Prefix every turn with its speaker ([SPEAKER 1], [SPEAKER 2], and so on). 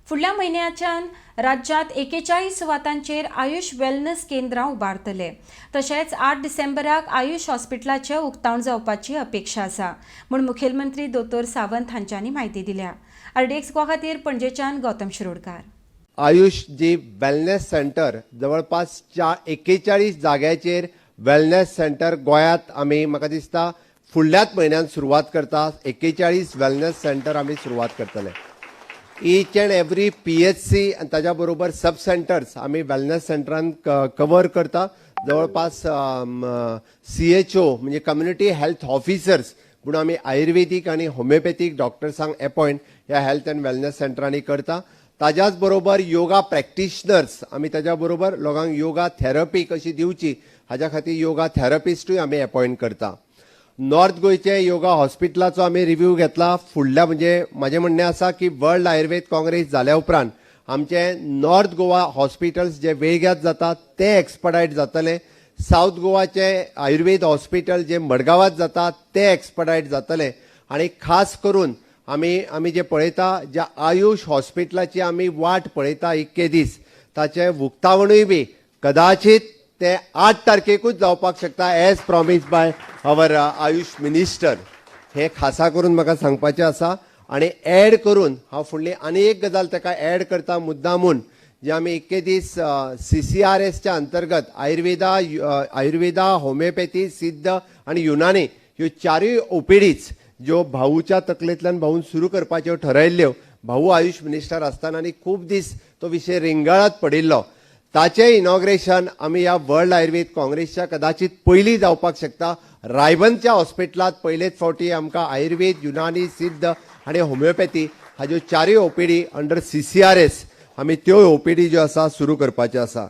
[SPEAKER 1] फुडल्या म्हयन्याच्यान राज्यात 41 सुवातांचेर आयुष वेलनेस केंद्रां उबारतले। तशेंच 8 डिसेंबराक आयुष हॉस्पिटलाचें उक्तावण जावपाची अपेक्षा आसा म्हूण मुखेलमंत्री दोतोर सावंत हांच्यांनी म्हायती दिल्या। RDX गोवा खातीर पणजेच्यान गौतम शिरोडकार।
[SPEAKER 2] आयुष जी वेलनेस सेंटर जवळपास 41 जाग्याचेर वेलनेस सेंटर गोंयांत आमी म्हाका दिसता फुडल्याच म्हयन्यात सुरवात करता। 41 वेलनेस सेंटर आमी सुरवात करतले। ईच एंड एवरी PHC आनी ताज्या बरोबर सब सेंटर्स आमी वेलनेस सेंटरान कवर करता। जवळपास CHO म्हणजे कम्युनिटी हेल्थ ऑफिसर्स म्हणून आमी आयुर्वेदीक आनी होमिओपॅथीक डॉक्टर्सांक अपॉयंट ह्या हेल्थ अँड वेलनेस सेंटरांनी करता। ताज्याच बरोबर योगा प्रॅक्टिशनर्स आमी ताज्या बरोबर लोकांक योगा थेरपी कशी दिवची हाज्या खातीर योगा थेरपिस्टूय आमी अपॉयंट करता। नॉर्थ गोयचे योगा हॉस्पिटलाचो आमी रिव्ह्यू घेतला। फुडल्या म्हणजे माझे म्हणणें आसा की वर्ल्ड आयुर्वेद काँग्रेस जाल्या उपरांत आमचे नॉर्थ गोवा हॉस्पिटल्स जे वेळग्यात जातात ते एक्सपर्टायट जातले। साऊथ गोवाचे आयुर्वेद हॉस्पिटल जे मडगांवांत जातात ते एक्सपर्टायट जातले। आणि खास करून आमी जे पळयता ज्या आयुष हॉस्पिटलाची आमी वाट पळयता इतके दीस ताचे उक्तावणूय बी कदाचित ते 8 तारखेकूच जावपाक शकता as promise by our AYUSH minister. हे खासा करून म्हाका सांगपाचें आसा। आणि ऍड करून हांव फुडली आनी एक गजाल ताका ऍड करता मुद्दामून जे आमी इतके दीस CCRSच्या अंतर्गत आयुर्वेदा होमिओपॅथी सिद्ध आनी युनानी ह्यो चारूय OPDs ज्यो भाऊच्या तकलेंतल्यान भाऊन सुरू करपाच्यो ठरयल्ल्यो भाऊ आयुष मिनिस्टर आसतना आनी खूब दीस तो विशय रिंगणात पडिल्लो ताचे इनॉग्रेशन आमी ह्या वर्ल्ड आयुर्वेद काँग्रेसच्या कदाचित पयलीं जावपाक शकता। रायबंदच्या हॉस्पिटलांत पयलेच फावटी आमकां आयुर्वेद युनानी सिद्ध आनी होमिओपॅथी हाज्यो चारूय OPD अंडर CCRS आमी त्यो OPD ज्यो आसा सुरू करपाच्यो आसा।